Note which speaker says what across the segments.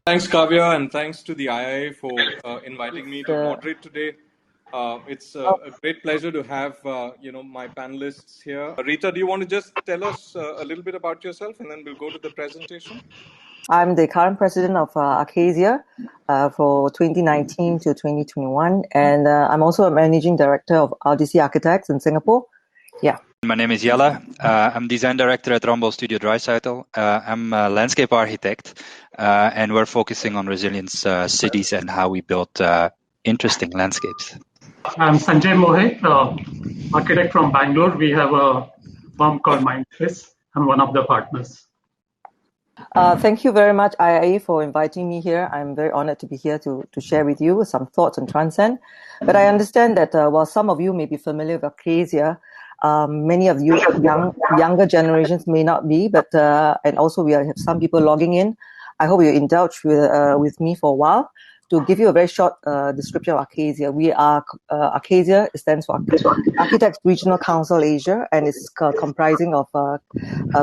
Speaker 1: Thanks, Kavya, and thanks to the IIA for inviting me to moderate today. It's a great pleasure to have my panelists here. Rita, do you want to just tell us a little bit about yourself, and then we'll go to the presentation?
Speaker 2: I'm the current president of Acacia for 2019 to 2021, and I'm also a managing director of RDC Architects in Singapore. Yeah.
Speaker 3: My name is Jelle. I'm design director at Trimble Studio Dreicycle. I'm a landscape architect, and we're focusing on resilience cities and how we build interesting landscapes.
Speaker 4: I'm Sanjay Mohit, architect from Bangalore. We have a firm called Mindspace. I'm one of the partners.
Speaker 2: Thank you very much, IIA, for inviting me here. I'm very honored to be here to share with you some thoughts on Transcend. But I understand that while some of you may be familiar with Acacia, many of you younger generations may not be, but and also we have some people logging in. I hope you indulge with me for a while. To give you a very short description of Acacia, we are Acacia stands for Architects Regional Council Asia, and it's comprising of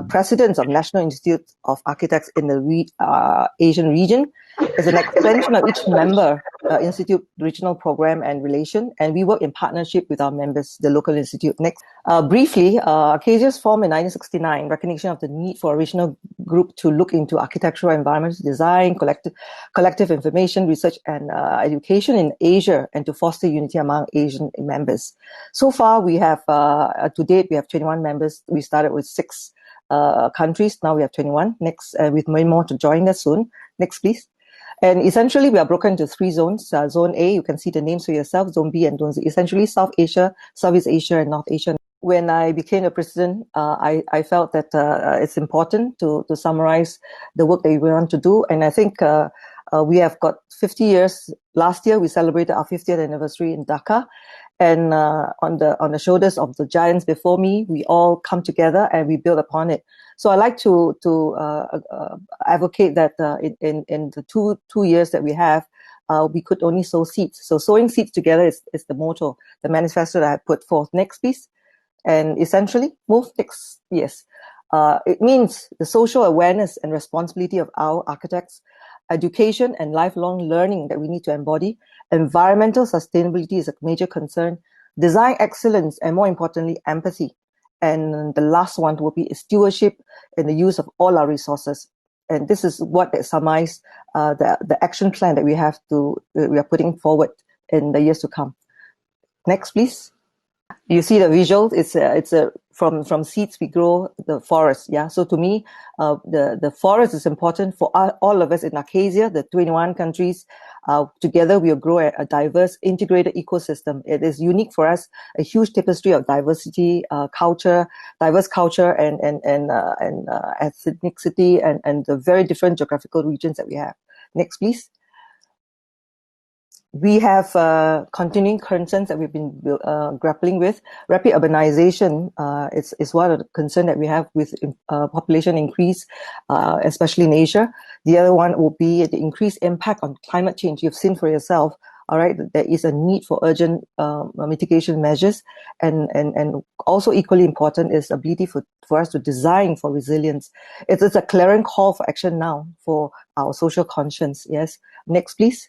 Speaker 2: presidents of National Institute of Architects in the Asian region. It's an extension of each member institute regional program and relation, and we work in partnership with our members, the local institute. Next, briefly, Acacia was formed in 1969, recognition of the need for a regional group to look into architectural environments, design, collective information, research, and education in Asia, and to foster unity among Asian members. So far, we have, to date, we have 21 members. We started with 6 countries. Now we have 21. Next, with many more to join us soon. Next, please. And essentially, we are broken into 3 zones. Zone A, you can see the names for yourself. Zone B and Zone C. Essentially, South Asia, Southeast Asia, and North Asia. When I became a president, I felt that it's important to summarize the work that we want to do. And I think we have got 50 years. Last year, we celebrated our 50th anniversary in Dhaka. And on the shoulders of the giants before me, we all come together and we build upon it. So I like to advocate that in the two years that we have, we could only sow seeds. So sowing seeds together is the motto, the manifesto that I put forth. Next, please. And essentially, move next. Yes. It means the social awareness and responsibility of our architects, education and lifelong learning that we need to embody. Environmental sustainability is a major concern. Design excellence, and more importantly, empathy. And the last one will be stewardship and the use of all our resources. And this is what summarizes the action plan that we are putting forward in the years to come. Next, please. You see the visual. It's from seeds we grow the forest. Yeah. So to me, the forest is important for all of us in Acacia, the 21 countries. Together we will grow a diverse, integrated ecosystem. It is unique for us, a huge tapestry of diversity, diverse culture, and ethnicity, and the very different geographical regions that we have. Next, please. We have continuing concerns that we've been grappling with. Rapid urbanization is one of the concerns that we have with population increase, especially in Asia. The other one will be the increased impact on climate change. You've seen for yourself, all right, there is a need for urgent mitigation measures. And also equally important is ability for us to design for resilience. It is a clarion call for action now for our social conscience. Yes. Next, please.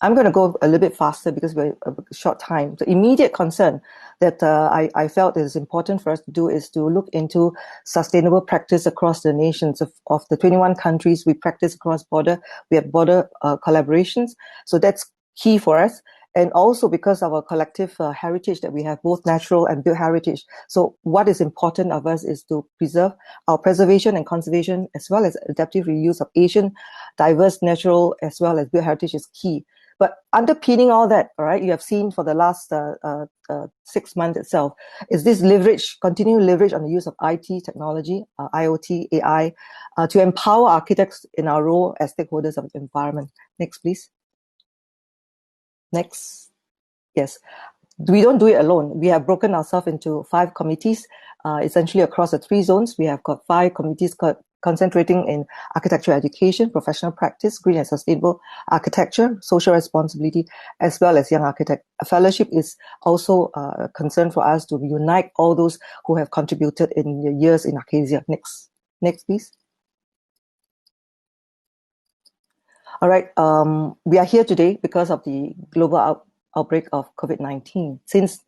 Speaker 2: I'm going to go a little bit faster because we're a short time. The immediate concern that I felt is important for us to do is to look into sustainable practice across the nations of the 21 countries we practice across border. We have border collaborations. So that's key for us. And also because of our collective heritage that we have, both natural and built heritage. So what is important of us is to preserve our preservation and conservation, as well as adaptive reuse of Asian diverse natural as well as built heritage is key. But underpinning all that, all right, you have seen for the last 6 months itself, is this continued leverage on the use of IT technology, IoT, AI, to empower architects in our role as stakeholders of the environment. Next, please. Next. Yes. We don't do it alone. We have broken ourselves into 5 committees, essentially across the 3 zones. We have got 5 committees concentrating in architecture education, professional practice, green and sustainable architecture, social responsibility, as well as young architect. A fellowship is also a concern for us to unite all those who have contributed in the years in Acacia. Next, please. All right. We are here today because of the global outbreak of COVID-19. Since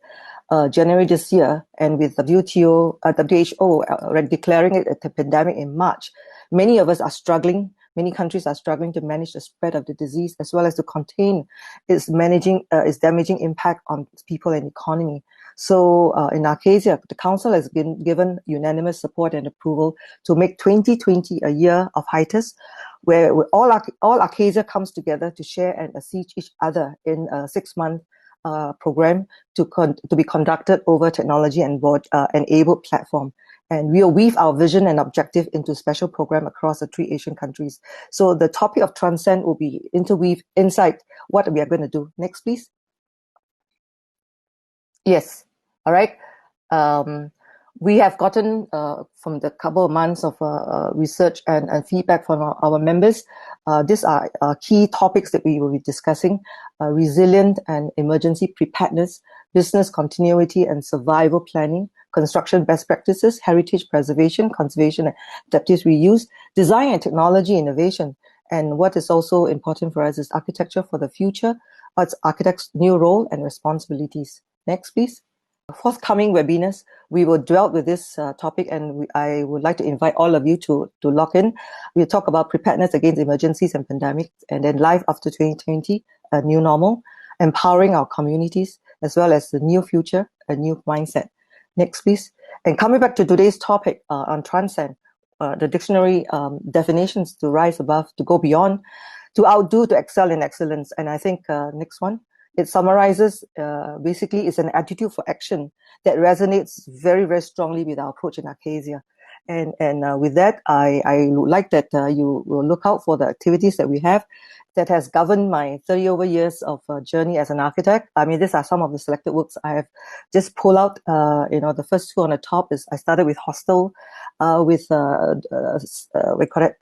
Speaker 2: January this year, and with the WHO declaring it a pandemic in March, many of us are struggling. Many countries are struggling to manage the spread of the disease as well as to contain its damaging impact on people and economy. So in our case here, the Council has been given unanimous support and approval to make 2020 a year of hiatus, where all Arcasia comes together to share and assist each other in a 6-month program to be conducted over technology and enabled platform. And we'll weave our vision and objective into special program across the 3 Asian countries. So the topic of Transcend will be interweave inside what we are going to do. Next, please. Yes. All right. We have gotten from the couple of months of research and feedback from our members. These are key topics that we will be discussing: resilient and emergency preparedness, business continuity and survival planning, construction best practices, heritage preservation, conservation and adaptive reuse, design and technology innovation. And what is also important for us is architecture for the future. It's architects' new role and responsibilities. Next, please. Forthcoming webinars, we will dwell with this topic, and I would like to invite all of you to lock in. We'll talk about preparedness against emergencies and pandemics, and then life after 2020, a new normal, empowering our communities, as well as the new future, a new mindset. Next, please. And coming back to today's topic on Transcend, the dictionary definitions: to rise above, to go beyond, to outdo, to excel in excellence. And I think next one. It summarizes, basically, it's an attitude for action that resonates very, very strongly with our approach in Arcasia. And with that, I would like that you will look out for the activities that we have that has governed my 30 over years of journey as an architect. I mean, these are some of the selected works I have just pulled out. The first 2 on the top is I started with hostel, with we call it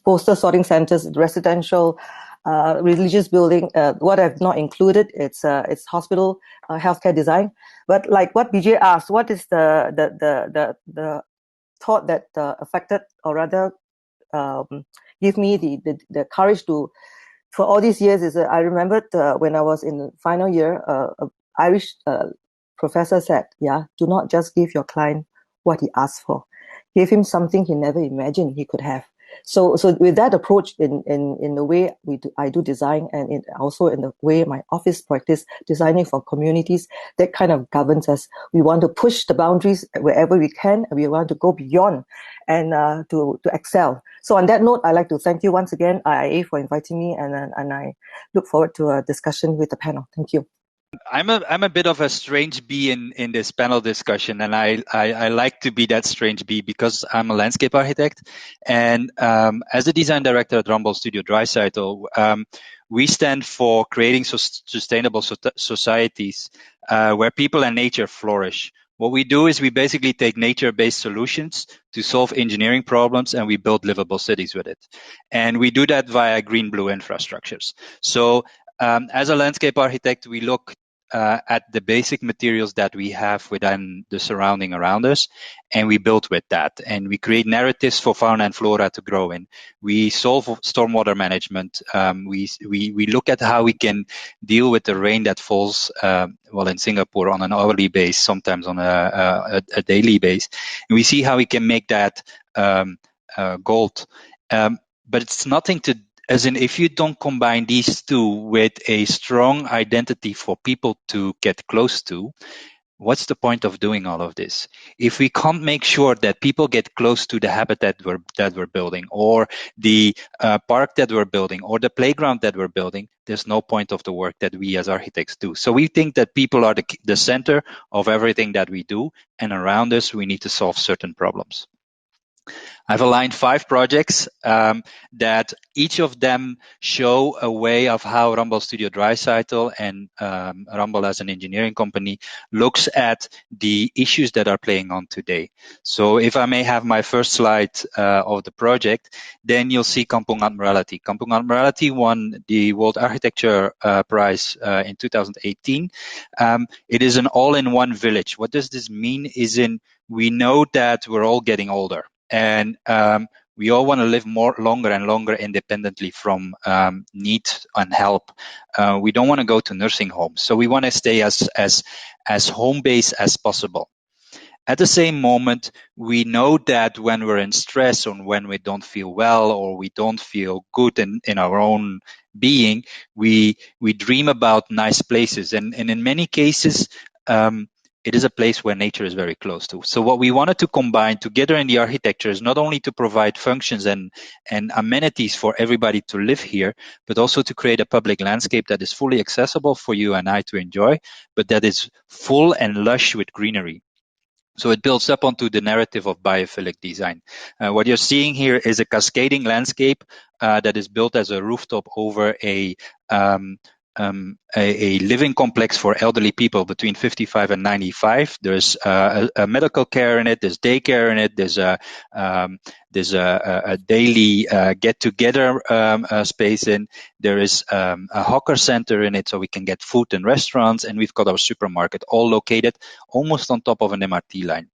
Speaker 2: postal sorting centers, residential, religious building. What I've not included, it's hospital, healthcare design. But like what BJ asked, what is the thought that affected, or rather give me the courage to, for all these years, is I remembered when I was in the final year, an Irish professor said, do not just give your client what he asked for. Give him something he never imagined he could have. So with that approach, in the way I do design, and also in the way my office practice designing for communities, that kind of governs us. We want to push the boundaries wherever we can, and we want to go beyond and to excel. So on that note, I'd like to thank you once again, IIA, for inviting me, and I look forward to a discussion with the panel. Thank you.
Speaker 3: I'm a bit of a strange bee in this panel discussion, and I like to be that strange bee because I'm a landscape architect, and as the design director at Trimble Studio Dreisaitl, we stand for creating sustainable societies where people and nature flourish. What we do is we basically take nature-based solutions to solve engineering problems, and we build livable cities with it. And we do that via green-blue infrastructures. So as a landscape architect, we look at the basic materials that we have within the surrounding around us, and we build with that. And we create narratives for fauna and flora to grow in. We solve stormwater management. We look at how we can deal with the rain that falls, in Singapore on an hourly base, sometimes on a daily base. And we see how we can make that gold. But it's nothing to as in, if you don't combine these two with a strong identity for people to get close to, what's the point of doing all of this? If we can't make sure that people get close to the habitat that we're building, or the park that we're building, or the playground that we're building, there's no point of the work that we as architects do. So we think that people are the center of everything that we do, and around us, we need to solve certain problems. I've aligned 5 projects that each of them show a way of how Trimble Studio Dreisaitl and Trimble as an engineering company looks at the issues that are playing on today. So if I may have my first slide of the project, then you'll see Kampung Admiralty. Kampung Admiralty won the World Architecture Prize in 2018. It is an all-in-one village. What does this mean? We know that we're all getting older. And We all want to live longer and longer independently from need and help. We don't want to go to nursing homes, so we want to stay as home-based as possible. At the same moment, we know that when we're in stress or when we don't feel well or we don't feel good in our own being, we dream about nice places. And in many cases, it is a place where nature is very close to. So what we wanted to combine together in the architecture is not only to provide functions and amenities for everybody to live here, but also to create a public landscape that is fully accessible for you and I to enjoy, but that is full and lush with greenery. So it builds up onto the narrative of biophilic design. What you're seeing here is a cascading landscape that is built as a rooftop over a living complex for elderly people between 55 and 95. There's a medical care in it. There's daycare in it. There's a daily get-together space in. There is a hawker center in it, so we can get food in restaurants, and we've got our supermarket all located almost on top of an MRT line.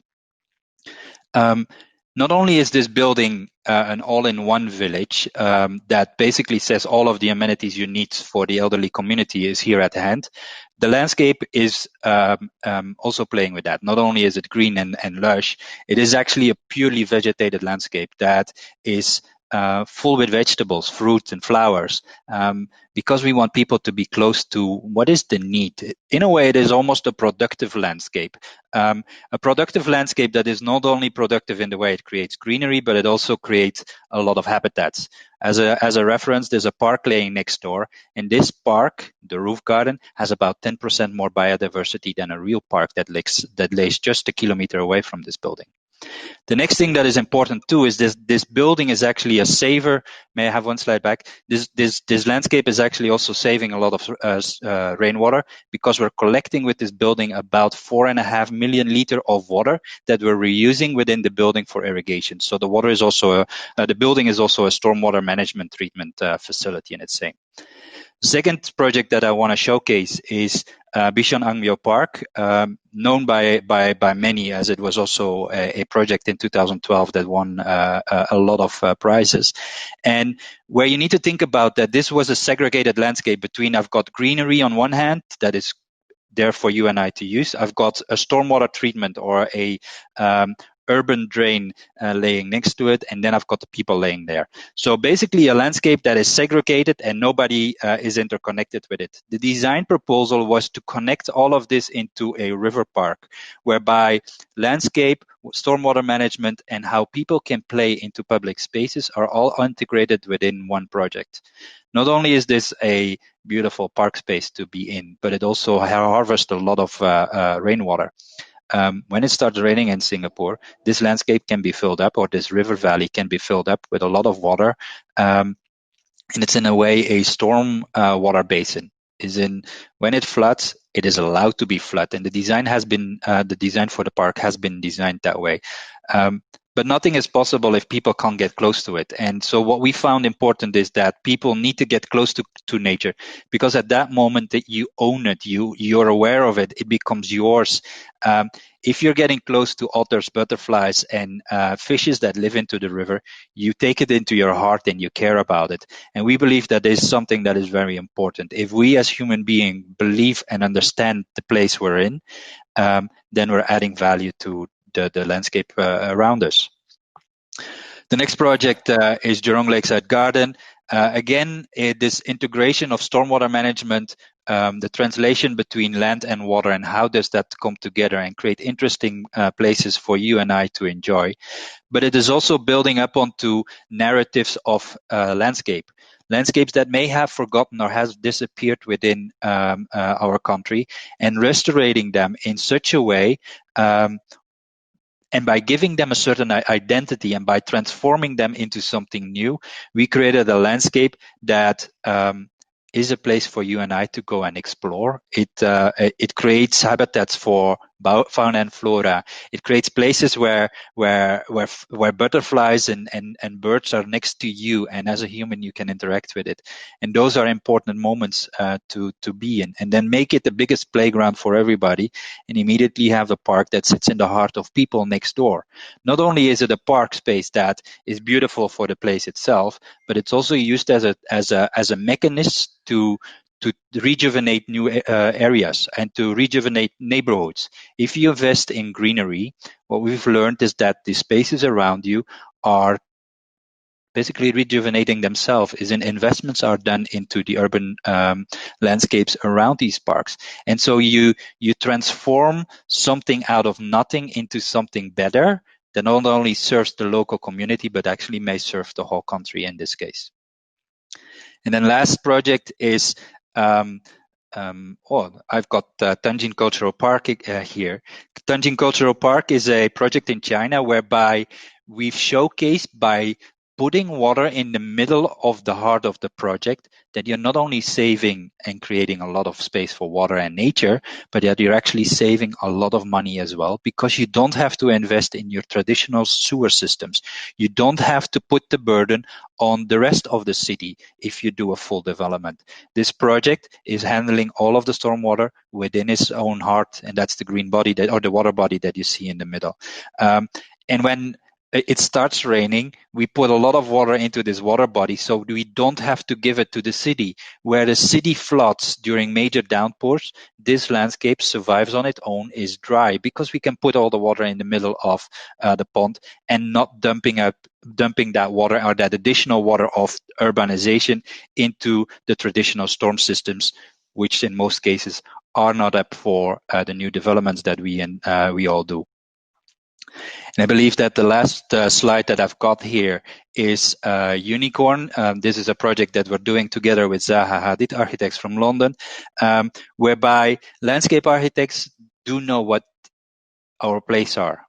Speaker 3: Not only is this building an all-in-one village that basically says all of the amenities you need for the elderly community is here at hand, the landscape is also playing with that. Not only is it green and lush, it is actually a purely vegetated landscape that is full with vegetables, fruits, and flowers, because we want people to be close to what is the need. In a way, it is almost a productive landscape. A productive landscape that is not only productive in the way it creates greenery, but it also creates a lot of habitats. As a reference, there's a park laying next door, and this park, the roof garden, has about 10% more biodiversity than a real park that lays just a kilometer away from this building. The next thing that is important too is this building is actually a saver. May I have one slide back? This landscape is actually also saving a lot of rainwater, because we're collecting with this building about 4.5 million liters of water that we're reusing within the building for irrigation. So the water is also the building is also a stormwater management treatment facility in its own. Second project that I want to showcase is Bishan Angmyo Park, known by many as it was also a project in 2012 that won a lot of prizes. And where you need to think about that, this was a segregated landscape between, I've got greenery on one hand that is there for you and I to use. I've got a stormwater treatment or a urban drain laying next to it, and then I've got the people laying there. So basically a landscape that is segregated and nobody is interconnected with it. The design proposal was to connect all of this into a river park, whereby landscape, stormwater management, and how people can play into public spaces are all integrated within one project. Not only is this a beautiful park space to be in, but it also harvests a lot of rainwater. When it starts raining in Singapore, this landscape can be filled up, or this river valley can be filled up with a lot of water. And it's in a way a storm water basin. When it floods, it is allowed to be flooded. And the design for the park has been designed that way. But nothing is possible if people can't get close to it. And so what we found important is that people need to get close to nature, because at that moment that you own it, you're aware of it, it becomes yours. If you're getting close to otters, butterflies, and fishes that live into the river, you take it into your heart and you care about it. And we believe that is something that is very important. If we as human beings believe and understand the place we're in, then we're adding value to the landscape around us. The next project is Jurong Lakeside Garden. Again, this integration of stormwater management, the translation between land and water, and how does that come together and create interesting places for you and I to enjoy. But it is also building up onto narratives of landscapes that may have forgotten or has disappeared within our country, and restoring them in such a way, and by giving them a certain identity and by transforming them into something new, we created a landscape that is a place for you and I to go and explore. It creates habitats for fauna and flora. It creates places where butterflies and birds are next to you, and as a human you can interact with it. And those are important moments to be in. And then make it the biggest playground for everybody, and immediately have a park that sits in the heart of people next door. Not only is it a park space that is beautiful for the place itself, but it's also used as a mechanism to rejuvenate new areas and to rejuvenate neighborhoods. If you invest in greenery, what we've learned is that the spaces around you are basically rejuvenating themselves. Investments are done into the urban landscapes around these parks. And so you transform something out of nothing into something better that not only serves the local community, but actually may serve the whole country in this case. And then last project is, I've got Tanjin Cultural Park here. Tanjin Cultural Park is a project in China whereby we've showcased by putting water in the middle of the heart of the project that you're not only saving and creating a lot of space for water and nature, but that you're actually saving a lot of money as well, because you don't have to invest in your traditional sewer systems. You don't have to put the burden on the rest of the city if you do a full development. This project is handling all of the stormwater within its own heart, and that's the green body or the water body that you see in the middle. And when it starts raining, we put a lot of water into this water body, so we don't have to give it to the city. Where the city floods during major downpours, this landscape survives on its own, is dry, because we can put all the water in the middle of the pond and not dumping that water or that additional water of urbanization into the traditional storm systems, which in most cases are not up for the new developments that we all do. And I believe that the last slide that I've got here is Unicorn. This is a project that we're doing together with Zaha Hadid, architects from London, whereby landscape architects do know what our places are.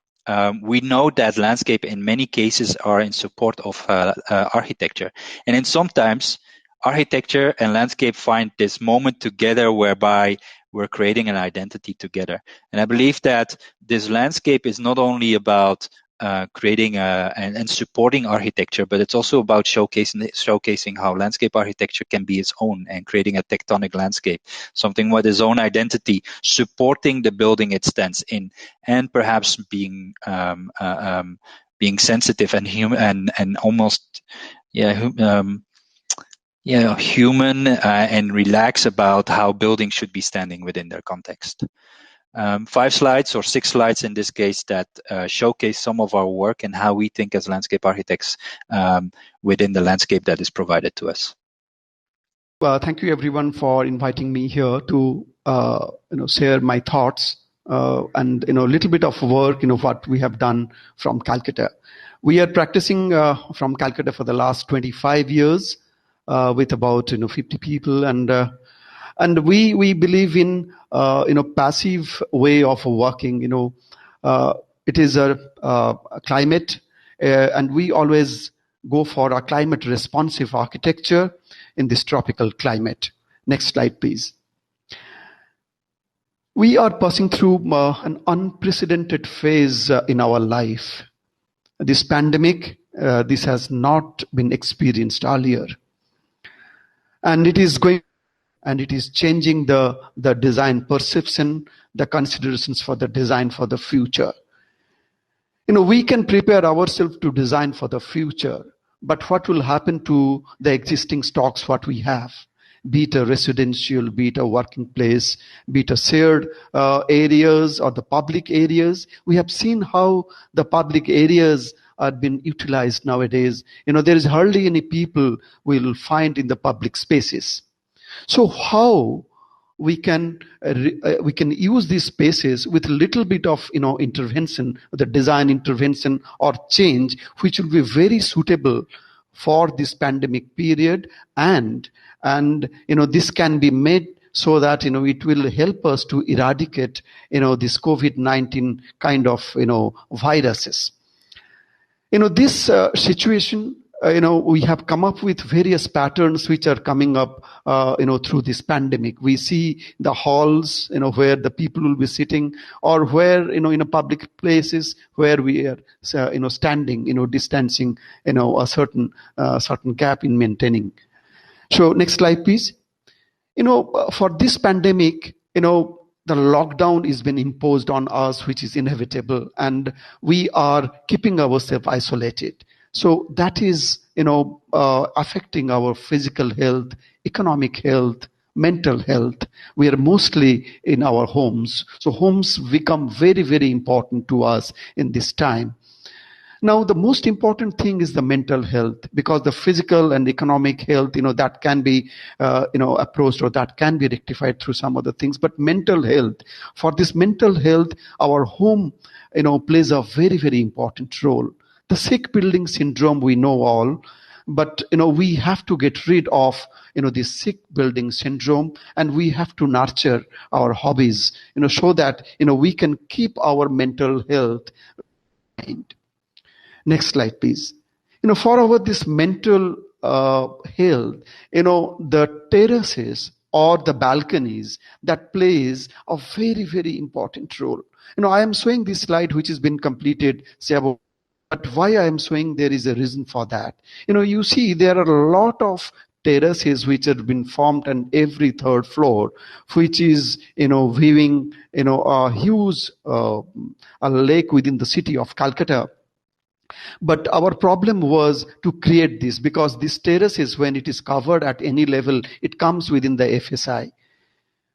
Speaker 3: We know that landscape in many cases are in support of architecture. And then sometimes architecture and landscape find this moment together whereby we're creating an identity together. And I believe that this landscape is not only about creating and supporting architecture, but it's also about showcasing how landscape architecture can be its own and creating a tectonic landscape, something with its own identity, supporting the building it stands in, and perhaps being sensitive and human and almost human and relax about how buildings should be standing within their context. 5 slides or 6 slides in this case that showcase some of our work and how we think as landscape architects within the landscape that is provided to us.
Speaker 5: Thank you everyone for inviting me here to share my thoughts and a little bit of work what we have done from Calcutta. We are practicing from Calcutta for the last 25 years. With about 50 people, and we believe in passive way of working. It is a climate, and we always go for a climate responsive architecture in this tropical climate. Next slide, please. We are passing through an unprecedented phase in our life. This pandemic, this has not been experienced earlier. And it is changing the design perception, the considerations for the design for the future. We can prepare ourselves to design for the future, but what will happen to the existing stocks what we have? Be it a residential, be it a working place, be it a shared areas or the public areas. We have seen how the public areas are being utilized nowadays. There is hardly any people we will find in the public spaces. So how we can use these spaces with a little bit of intervention, the design intervention or change, which will be very suitable for this pandemic period, and this can be made so that it will help us to eradicate this COVID-19 kind of viruses. This situation we have come up with various patterns which are coming up, through this pandemic. We see the halls, where the people will be sitting, or where, in a public places where we are, standing, distancing, a certain gap in maintaining. So next slide, please. For this pandemic, the lockdown has been imposed on us, which is inevitable, and we are keeping ourselves isolated. So that is, affecting our physical health, economic health, mental health. We are mostly in our homes. So homes become very, very important to us in this time. Now, the most important thing is the mental health, because the physical and economic health, that can be, approached, or that can be rectified through some other things. But mental health, for this mental health, our home, plays a very, very important role. The sick building syndrome, we know all, but, we have to get rid of, this sick building syndrome, and we have to nurture our hobbies, so that, we can keep our mental health mind. Next slide, please. For this mental health, the terraces or the balconies, that plays a very, very important role. I am showing this slide which has been completed, say, about, but why I am showing, there is a reason for that. You see, there are a lot of terraces which have been formed on every third floor, which is, viewing, a huge a lake within the city of Calcutta. But our problem was to create this, because this terraces, when it is covered at any level, it comes within the FSI.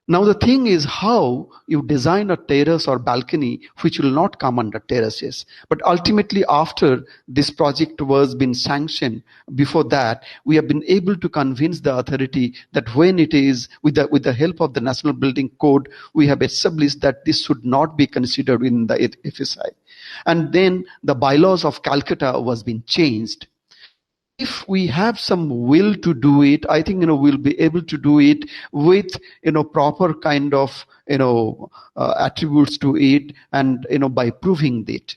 Speaker 5: Now the thing is how you design a terrace or balcony which will not come under terraces. But ultimately, after this project was been sanctioned, before that, we have been able to convince the authority that when it is, with the help of the National Building Code, we have established that this should not be considered in the FSI. And then the bylaws of Calcutta was being changed. If we have some will to do it, I think, we'll be able to do it with, proper kind of, attributes to it, and, by proving it.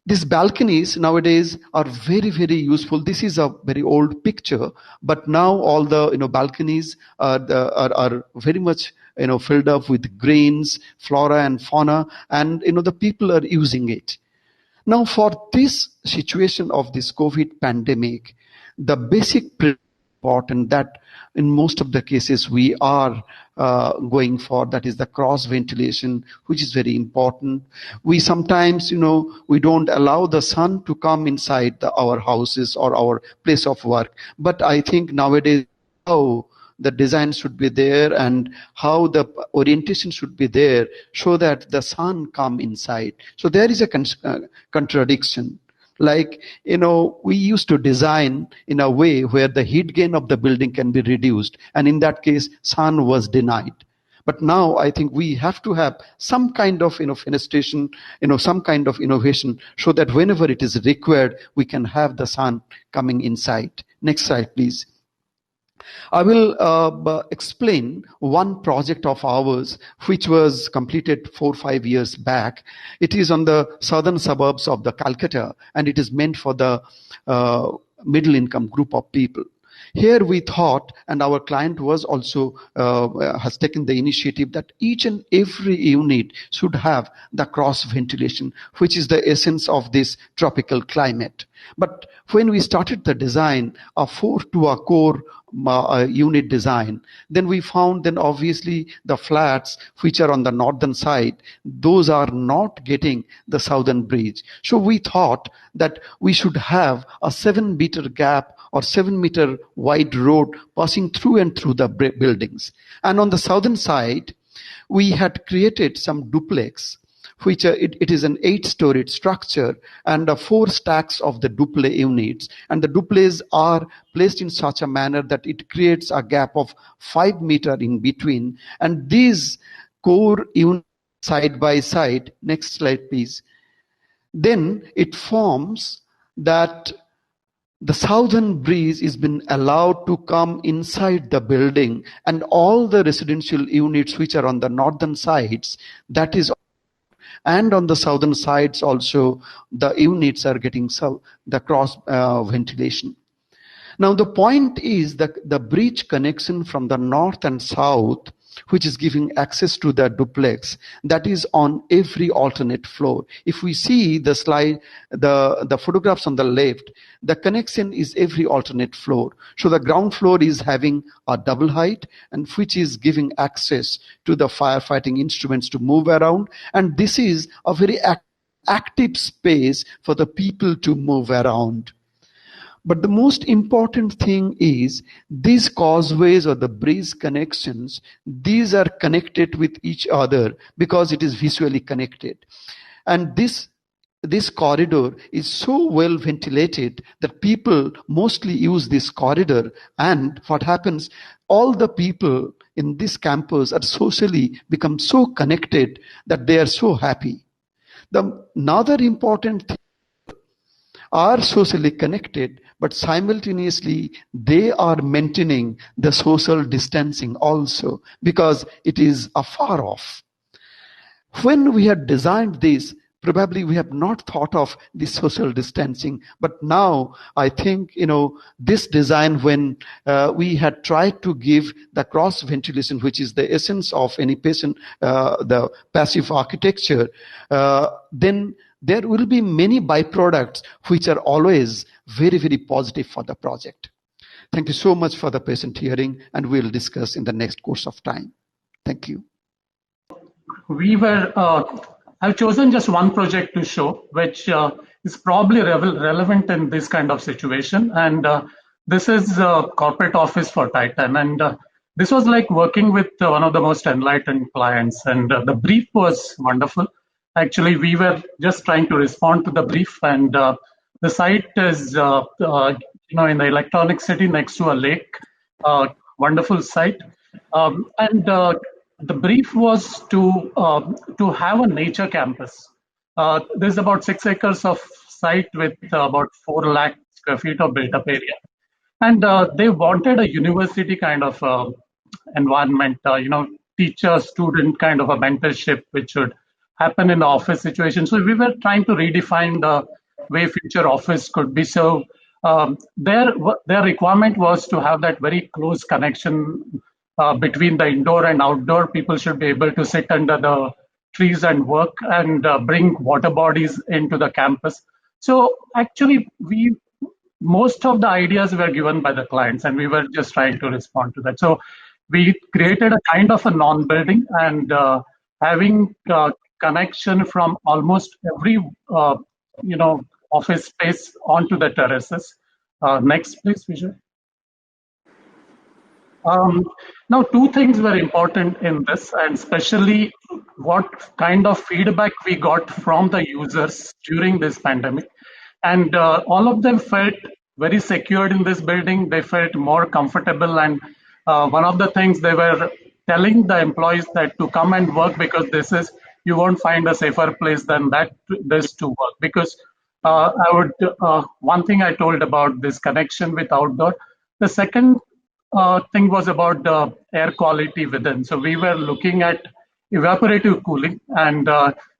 Speaker 5: These balconies nowadays are very, very useful. This is a very old picture, but now all the, balconies are very much, filled up with grains, flora and fauna, and, the people are using it. Now, for this situation of this COVID pandemic, the basic important that in most of the cases we are going for, that is the cross ventilation, which is very important. We sometimes, we don't allow the sun to come inside our houses or our place of work. But I think nowadays, how the design should be there and how the orientation should be there, so that the sun come inside. So there is a contradiction. Like, we used to design in a way where the heat gain of the building can be reduced, and in that case, sun was denied. But now I think we have to have some kind of, fenestration, some kind of innovation, so that whenever it is required, we can have the sun coming inside. Next slide, please. I will explain one project of ours which was completed 4 or 5 years back. It is on the southern suburbs of the Calcutta, and it is meant for the middle income group of people. Here we thought, and our client was also has taken the initiative, that each and every unit should have the cross ventilation, which is the essence of this tropical climate. But when we started the design, a 4 to a core unit design, then we found then obviously the flats which are on the northern side, those are not getting the southern breeze. So we thought that we should have a 7-meter gap or 7-meter wide road passing through and through the buildings. And on the southern side, we had created some duplex, which it is an 8-storied structure, and 4 stacks of the duplex units. And the duplex are placed in such a manner that it creates a gap of 5 meters in between. And these core units side by side, next slide please, then it forms that the southern breeze is been allowed to come inside the building, and all the residential units which are on the northern sides, that is, and on the southern sides also the units are getting the cross ventilation. Now the point is that the bridge connection from the north and south, which is giving access to the duplex, that is on every alternate floor. If we see the slide, the photographs on the left, the connection is every alternate floor. So the ground floor is having a double height, and which is giving access to the firefighting instruments to move around. And this is a very active space for the people to move around. But the most important thing is these causeways or the bridge connections, these are connected with each other because it is visually connected. And this corridor is so well ventilated that people mostly use this corridor. And what happens, all the people in this campus are socially become so connected that they are so happy. Another important thing, are socially connected, but simultaneously they are maintaining the social distancing also because it is afar off. When we had designed this, probably we have not thought of this social distancing, but now I think, this design, when we had tried to give the cross ventilation, which is the essence of any patient, the passive architecture, then there will be many byproducts which are always very, very positive for the project. Thank you so much for the patient hearing, and we'll discuss in the next course of time. Thank you.
Speaker 4: I've chosen just one project to show, which is probably relevant in this kind of situation. And this is a corporate office for Titan. And this was like working with one of the most enlightened clients. And the brief was wonderful. Actually, we were just trying to respond to the brief, and the site is, in the Electronic City next to a lake. Wonderful site, and the brief was to have a nature campus. There's about 6 acres of site with about 4 lakh square feet of built-up area, and they wanted a university kind of environment. Teacher-student kind of a mentorship, which should happen in the office situation. So we were trying to redefine the way future office could be. So their requirement was to have that very close connection between the indoor and outdoor. People should be able to sit under the trees and work and bring water bodies into the campus. So actually, most of the ideas were given by the clients, and we were just trying to respond to that. So we created a kind of a non-building, and having connection from almost every office space onto the terraces. Next, please, Vijay. Now, 2 things were important in this, and especially what kind of feedback we got from the users during this pandemic. And all of them felt very secured in this building. They felt more comfortable, and one of the things they were telling the employees that to come and work, because you won't find a safer place than this to work. Because one thing I told about this connection with outdoor. The second thing was about the air quality within. So we were looking at evaporative cooling, and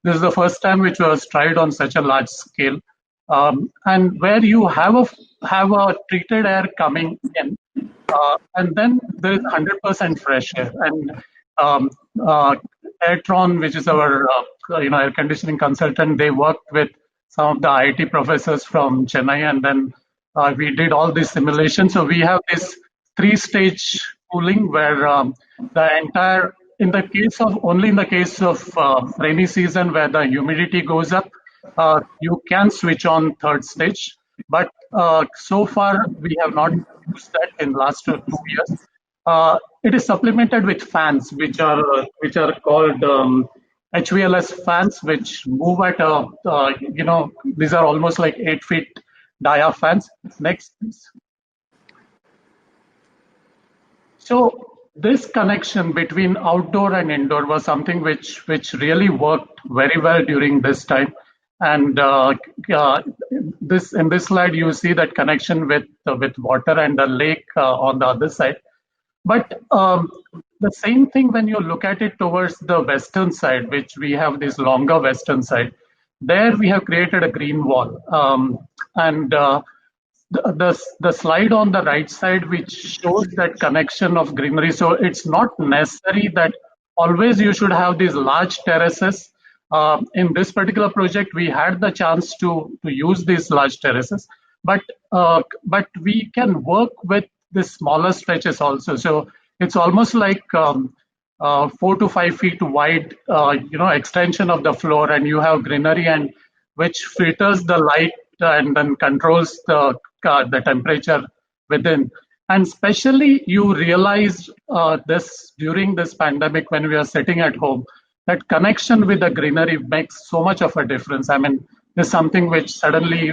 Speaker 4: this is the first time which was tried on such a large scale. And where you have a treated air coming in, and then there is 100% fresh air. And Airtron, which is our air conditioning consultant, they worked with some of the IIT professors from Chennai, and then we did all this simulation. So we have this 3-stage cooling where the entire, in the case of rainy season where the humidity goes up, you can switch on 3rd stage. But so far we have not used that in last 2 years. It is supplemented with fans, which are called HVLS fans, which move at these are almost like 8 feet dia fans. Next, please. So this connection between outdoor and indoor was something which really worked very well during this time. And in this slide, you see that connection with water and the lake on the other side. But the same thing when you look at it towards the western side, which we have this longer western side. There we have created a green wall, and the slide on the right side which shows that connection of greenery. So it's not necessary that always you should have these large terraces. In this particular project, we had the chance to use these large terraces, but we can work with the smaller stretches also. So it's almost like 4 to 5 feet wide, extension of the floor, and you have greenery and which filters the light and then controls the temperature within. And especially you realize this during this pandemic when we are sitting at home, that connection with the greenery makes so much of a difference. I mean, this is something which suddenly,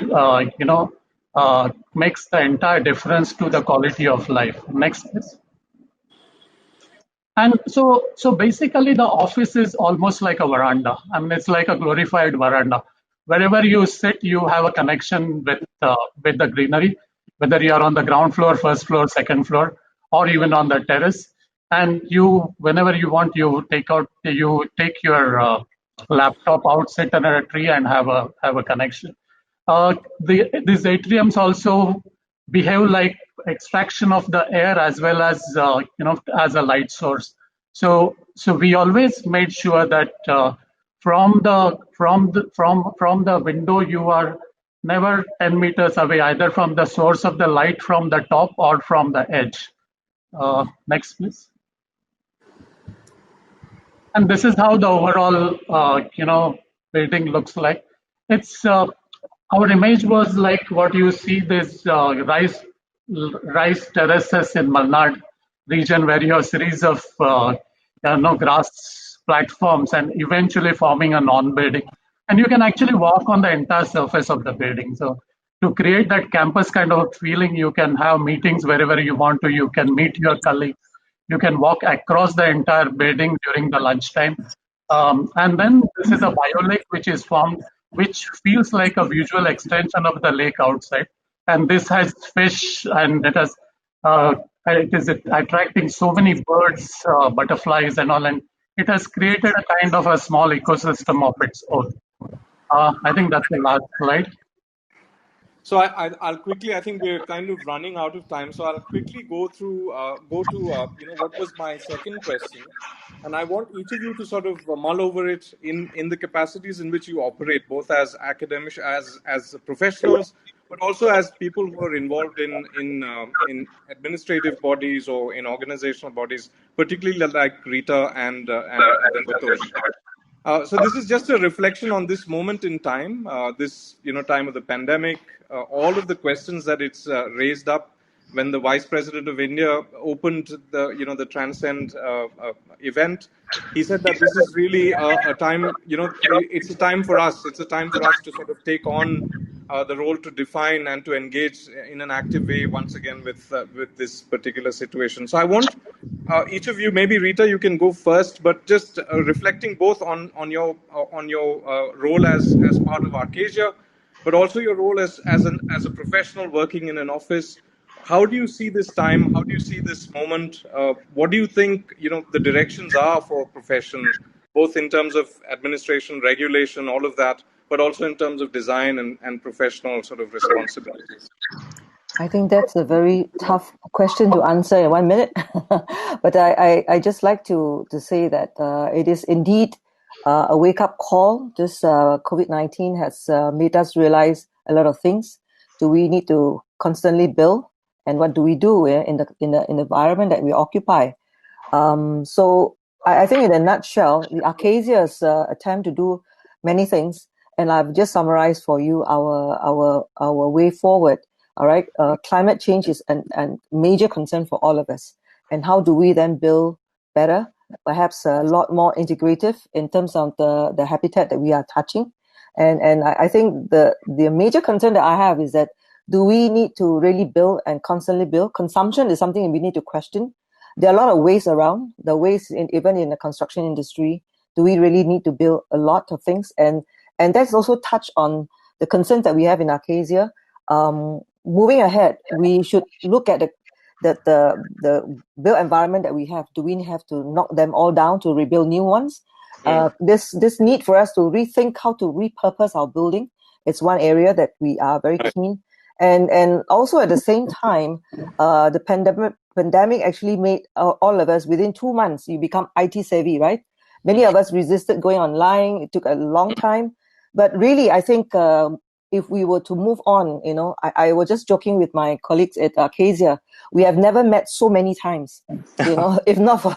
Speaker 4: makes the entire difference to the quality of life. Next, please. And so basically the office is almost like a veranda. I mean, it's like a glorified veranda. Wherever you sit, you have a connection with the greenery, whether you are on the ground floor, first floor, second floor, or even on the terrace. And you, whenever you want, you take your laptop out, sit under a tree, and have a connection. These atriums also behave like extraction of the air as well as as a light source. So we always made sure that from the window you are never 10 meters away, either from the source of the light from the top or from the edge. Next, please. And this is how the overall building looks like. It's our image was like what you see, this rice terraces in Malnad region, where you have a series of grass platforms and eventually forming a non-building. And you can actually walk on the entire surface of the building. So to create that campus kind of feeling, you can have meetings wherever you want to. You can meet your colleagues. You can walk across the entire building during the lunchtime. And then this is a biolake which is formed, which feels like a visual extension of the lake outside. And this has fish, and it is attracting so many birds, butterflies, and all. And it has created a kind of a small ecosystem of its own. I think that's the last slide.
Speaker 1: So I'll quickly, I think we're kind of running out of time. So I'll quickly go to what was my second question. And I want each of you to sort of mull over it in the capacities in which you operate, both as academics, as professionals, but also as people who are involved in administrative bodies or in organizational bodies, particularly like Rita and then Batosh. So this is just a reflection on this moment in time, this time of the pandemic, all of the questions that it's raised up. When the Vice President of India opened the Transcend event, he said that this is really a time, it's a time for us. It's a time for us to sort of take on the role to define and to engage in an active way once again with this particular situation. So I want each of you, maybe Rita, you can go first, but just reflecting both on your role as part of Arcasia, but also your role as a professional working in an office. How do you see this time? How do you see this moment? What do you think the directions are for a profession, both in terms of administration, regulation, all of that, but also in terms of design and professional sort of responsibilities?
Speaker 2: I think that's a very tough question to answer in 1 minute. But I just like to say that it is indeed a wake-up call. This COVID-19 has made us realize a lot of things. Do we need to constantly build? And what do we do in the environment that we occupy? So I think in a nutshell, the Arcasia's attempt to do many things, and I've just summarized for you our way forward. All right, climate change is a major concern for all of us. And how do we then build better, perhaps a lot more integrative in terms of the habitat that we are touching? And I think the major concern that I have is that, do we need to really build and constantly build? Consumption is something we need to question. There are a lot of waste around, the waste even in the construction industry. Do we really need to build a lot of things? And that's also touched on the concerns that we have in Arcasia. Moving ahead, we should look at that the built environment that we have, do we have to knock them all down to rebuild new ones? This need for us to rethink how to repurpose our building. It's one area that we are very keen. And also at the same time, the pandemic actually made all of us, within 2 months, you become IT savvy, right? Many of us resisted going online. It took a long time. But really, I think if we were to move on, I was just joking with my colleagues at Acacia. We have never met so many times, if not for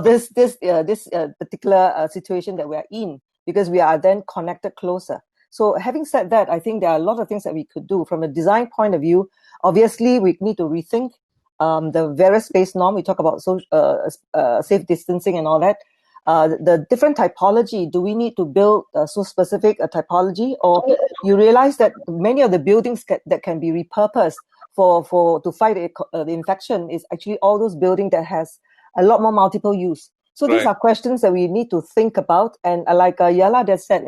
Speaker 2: this particular situation that we are in, because we are then connected closer. So having said that, I think there are a lot of things that we could do from a design point of view. Obviously, we need to rethink the various space norm. We talk about safe distancing and all that. The different typology, do we need to build so specific a typology? Or you realize that many of the buildings that can be repurposed to fight the infection is actually all those buildings that has a lot more multiple use. So these are questions that we need to think about. And like Yala just said,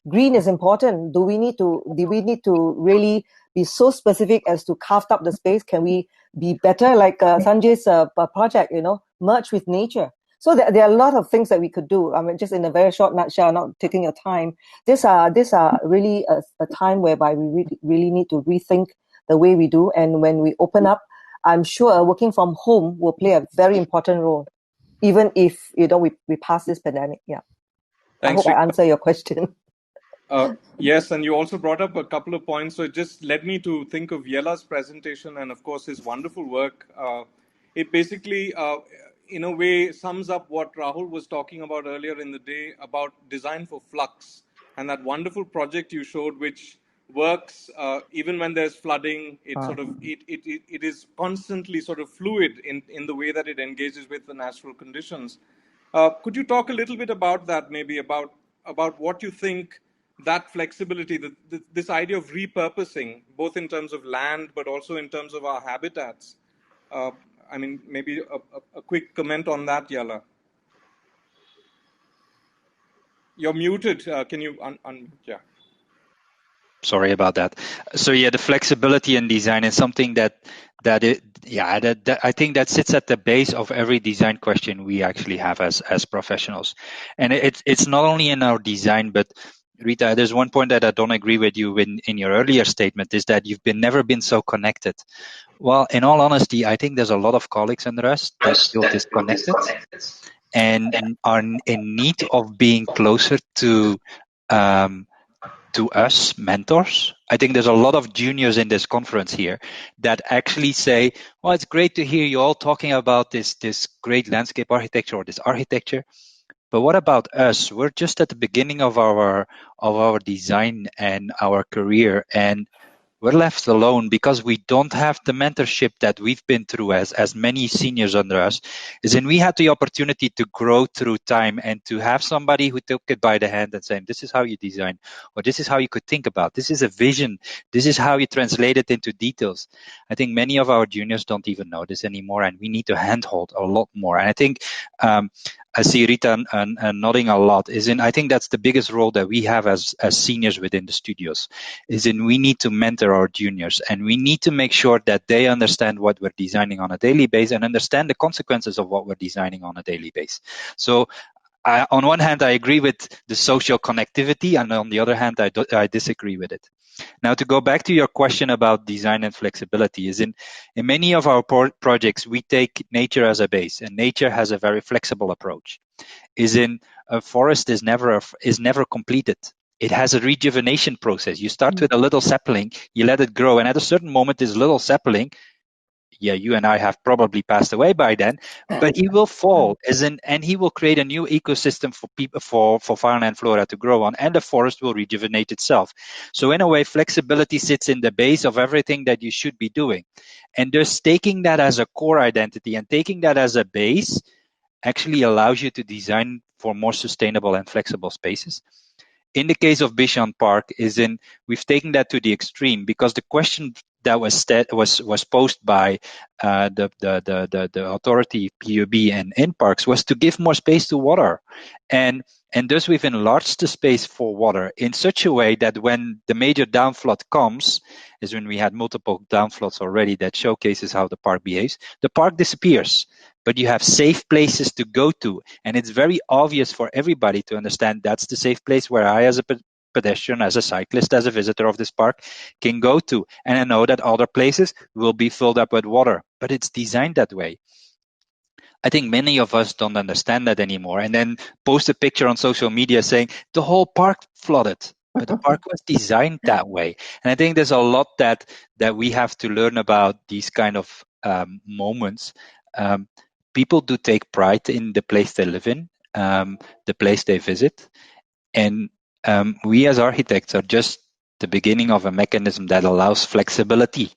Speaker 2: green is important. Do we need to really be so specific as to carve up the space? Can we be better, like Sanjay's project, merge with nature? So there are a lot of things that we could do. I mean, just in a very short nutshell, not taking your time. These are really a time whereby we really need to rethink the way we do. And when we open up, I'm sure working from home will play a very important role, even if we pass this pandemic. Yeah.
Speaker 1: Thanks,
Speaker 2: I hope I answer your question.
Speaker 1: Yes, and you also brought up a couple of points. So it just led me to think of Yela's presentation and, of course, his wonderful work. It basically, in a way, sums up what Rahul was talking about earlier in the day about design for flux, and that wonderful project you showed, which works even when there's flooding. It sort of it is constantly sort of fluid in the way that it engages with the natural conditions. Could you talk a little bit about that, maybe about what you think that flexibility, this idea of repurposing, both in terms of land but also in terms of our habitats? I mean, maybe a quick comment on that, Yala. You're muted. Can you unmute? Yeah.
Speaker 3: Sorry about that. So yeah, the flexibility in design is something that I think that sits at the base of every design question we actually have as professionals. And it's not only in our design, but Rita, there's one point that I don't agree with you in your earlier statement, is that you've never been so connected. Well, in all honesty, I think there's a lot of colleagues under us that feel disconnected and are in need of being closer to us mentors. I think there's a lot of juniors in this conference here that actually say, well, it's great to hear you all talking about this great landscape architecture or this architecture, but what about us? We're just at the beginning of our design and our career, and we're left alone because we don't have the mentorship that we've been through as many seniors under us. We had the opportunity to grow through time and to have somebody who took it by the hand and saying, this is how you design, or this is how you could think about, this is a vision, this is how you translate it into details. I think many of our juniors don't even know this anymore, and we need to handhold a lot more. And I think I see Rita nodding a lot. I think that's the biggest role that we have as seniors within the studios. We need to mentor our juniors, and we need to make sure that they understand what we're designing on a daily basis and understand the consequences of what we're designing on a daily basis. So on one hand, I agree with the social connectivity, and on the other hand, I disagree with it. Now, to go back to your question about design and flexibility, in many of our projects, we take nature as a base, and nature has a very flexible approach. A forest is never completed. It has a rejuvenation process. You start with a little sapling, you let it grow, and at a certain moment, this little sapling, you and I have probably passed away by then, but he will fall, and he will create a new ecosystem for people, for fauna and flora to grow on, and the forest will rejuvenate itself. So in a way, flexibility sits in the base of everything that you should be doing. And just taking that as a core identity and taking that as a base actually allows you to design for more sustainable and flexible spaces. In the case of Bishan Park, we've taken that to the extreme, because the question that was posed by the authority PUB and InParks was to give more space to water, and thus we've enlarged the space for water in such a way that when the major downflood comes, as when we had multiple downfloods already, that showcases how the park behaves, the park disappears, but you have safe places to go to, and it's very obvious for everybody to understand that's the safe place where I, as a pedestrian, as a cyclist, as a visitor of this park, can go to. And I know that other places will be filled up with water, but it's designed that way. I think many of us don't understand that anymore, and then post a picture on social media saying the whole park flooded. But the park was designed that way. And I think there's a lot that we have to learn about these kind of moments. People do take pride in the place they live in, the place they visit. And we as architects are just the beginning of a mechanism that allows flexibility.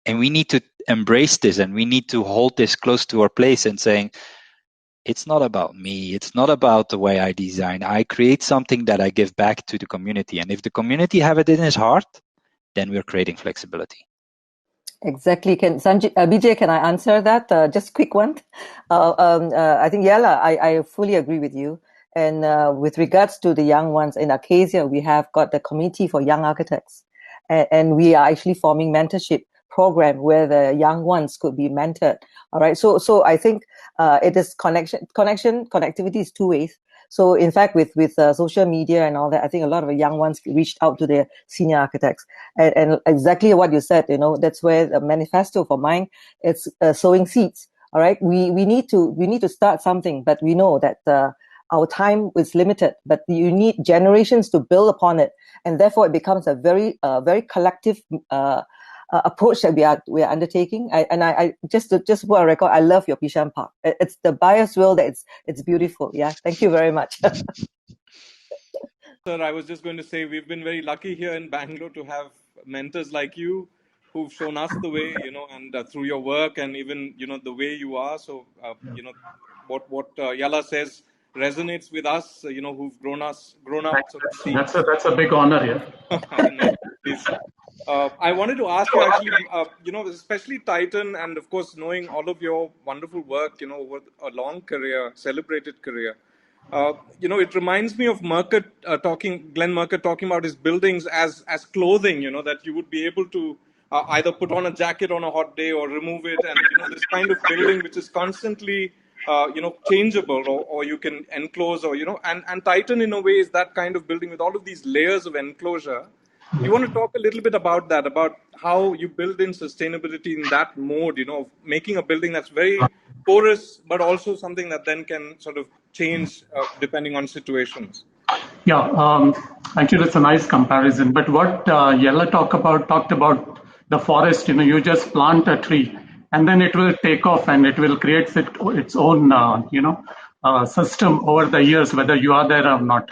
Speaker 3: And we need to embrace this, and we need to hold this close to our place and saying, it's not about me. It's not about the way I design. I create something that I give back to the community. And if the community have it in its heart, then we're creating flexibility.
Speaker 2: Exactly. Can BJ, can I answer that? Just quick one. I think, Yella, I fully agree with you. And with regards to the young ones, in Acacia, we have got the Committee for Young Architects. And we are actually forming mentorship program where the young ones could be mentored. All right. So I think it is connectivity is two ways. So in fact, with social media and all that, I think a lot of the young ones reached out to their senior architects, and exactly what you said, that's where the manifesto for mine, it's sowing seeds. All right, we need to start something, but we know that our time is limited, but you need generations to build upon it, and therefore it becomes a very collective approach that we are undertaking. I just for a record, I love your Bishan Park. It's the buyer's will that it's beautiful. Yeah, thank you very much.
Speaker 1: Sir, I was just going to say we've been very lucky here in Bangalore to have mentors like you who've shown us the way, and through your work and even, the way you are. So, what Yala says resonates with us, who've grown up, so to speak.
Speaker 4: That's a big honor, yeah.
Speaker 1: No, please. I wanted to ask you actually, especially Titan, and of course, knowing all of your wonderful work, over a long career, celebrated career. It reminds me of Glenn Murcutt talking about his buildings as clothing, that you would be able to either put on a jacket on a hot day or remove it. And, this kind of building which is constantly, changeable, or you can enclose, or, and Titan in a way is that kind of building with all of these layers of enclosure. Do you want to talk a little bit about that, about how you build in sustainability in that mode, of making a building that's very porous, but also something that then can sort of change depending on situations?
Speaker 4: Yeah, actually, it's a nice comparison. But what Yella talked about the forest, you just plant a tree and then it will take off and it will create its own, system over the years, whether you are there or not.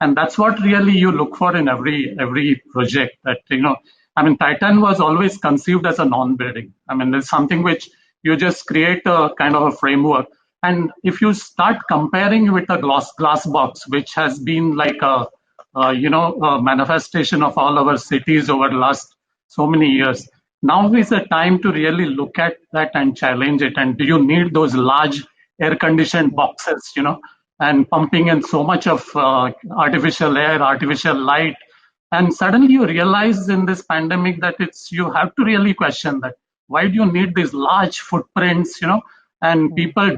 Speaker 4: And that's what really you look for in every project. That Titan was always conceived as a non-building. There's something which you just create a kind of a framework. And if you start comparing with a glass box, which has been like a manifestation of all our cities over the last so many years, now is the time to really look at that and challenge it. And do you need those large air-conditioned boxes, and pumping in so much of artificial air, artificial light? And suddenly you realize in this pandemic that you have to really question that. Why do you need these large footprints, and people,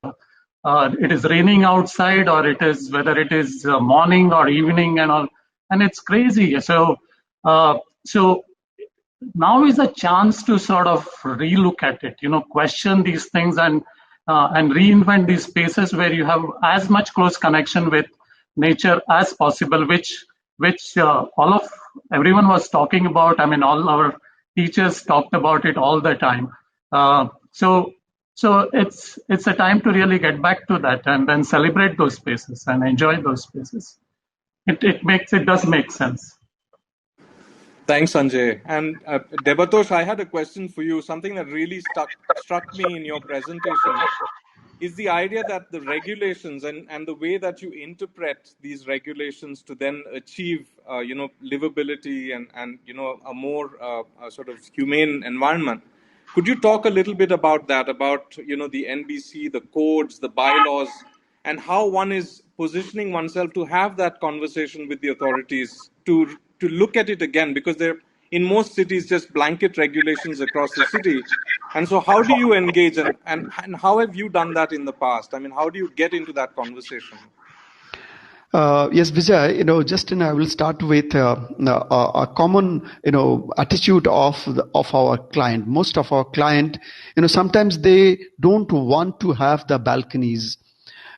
Speaker 4: it is raining outside, or whether it is morning or evening and all, and it's crazy. So now is a chance to sort of relook at it, question these things and reinvent these spaces where you have as much close connection with nature as possible, which everyone was talking about. All our teachers talked about it all the time. So it's a time to really get back to that and then celebrate those spaces and enjoy those spaces. It does make sense.
Speaker 1: Thanks, Sanjay. And Debatosh, I had a question for you, something that really struck me in your presentation. is the idea that the regulations and the way that you interpret these regulations to then achieve, livability and a more sort of humane environment. Could you talk a little bit about that, about, the NBC, the codes, the bylaws, and how one is positioning oneself to have that conversation with the authorities to look at it again, because they're in most cities just blanket regulations across the city. And so how do you engage and how have you done that in the past? I mean, how do you get into that conversation?
Speaker 5: Yes, Vijay, I will start with a common, attitude of our client. Most of our client, sometimes they don't want to have the balconies,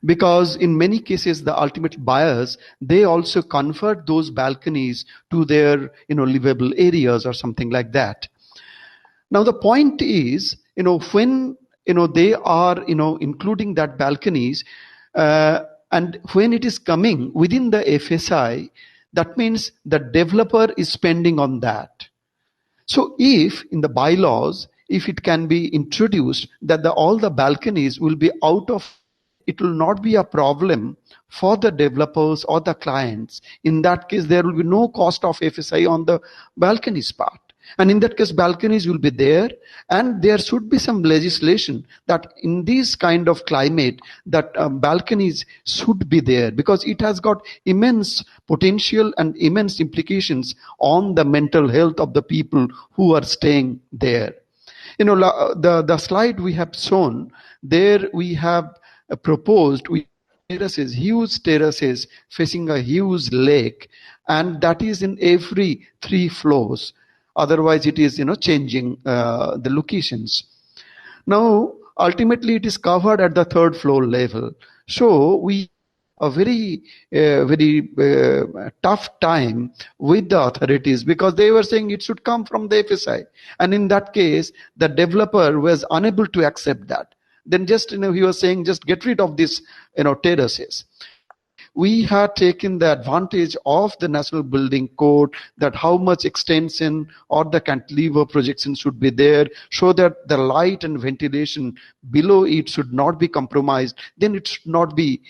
Speaker 5: because in many cases the ultimate buyers, they also convert those balconies to their livable areas or something like that. Now the point is, when they are including that balconies, and when it is coming within the FSI, that means the developer is spending on that. So if in the bylaws, if it can be introduced that all the balconies will be out of, it will not be a problem for the developers or the clients. In that case, there will be no cost of FSI on the balconies part. And in that case, balconies will be there, and there should be some legislation that in this kind of climate, that balconies should be there, because it has got immense potential and immense implications on the mental health of the people who are staying there. The slide we have shown, there we have proposed terraces, huge terraces facing a huge lake, and that is in every 3 floors. Otherwise, it is changing the locations. Now, ultimately, it is covered at the 3rd floor level. So we a very tough time with the authorities, because they were saying it should come from the FSI, and in that case, the developer was unable to accept that. Then just he was saying, just get rid of this terraces. We had taken the advantage of the National Building Code, that how much extension or the cantilever projection should be there, so that the light and ventilation below it should not be compromised. Then it should not be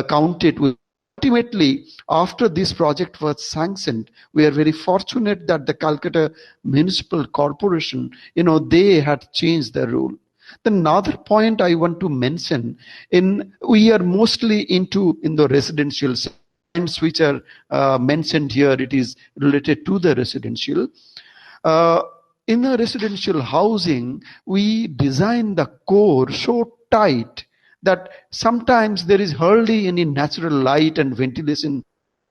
Speaker 5: counted with. Ultimately, after this project was sanctioned, we are very fortunate that the Calcutta Municipal Corporation, they had changed the rule. Another point I want to mention, we are mostly in the residential segments which are mentioned here. It is related to the residential. In the residential housing, we design the core so tight that sometimes there is hardly any natural light and ventilation.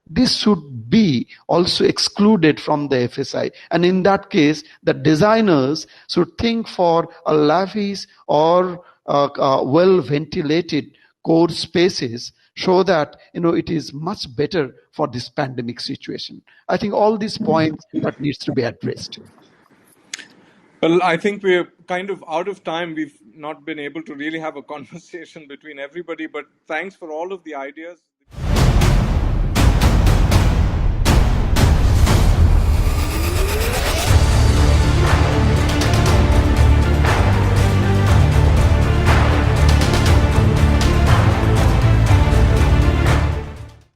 Speaker 5: This should be also excluded from the FSI. And in that case, the designers should think for a lavish or well-ventilated core spaces, so that it is much better for this pandemic situation. I think all these points that needs to be addressed.
Speaker 1: Well, I think we're kind of out of time. We've not been able to really have a conversation between everybody, but thanks for all of the ideas.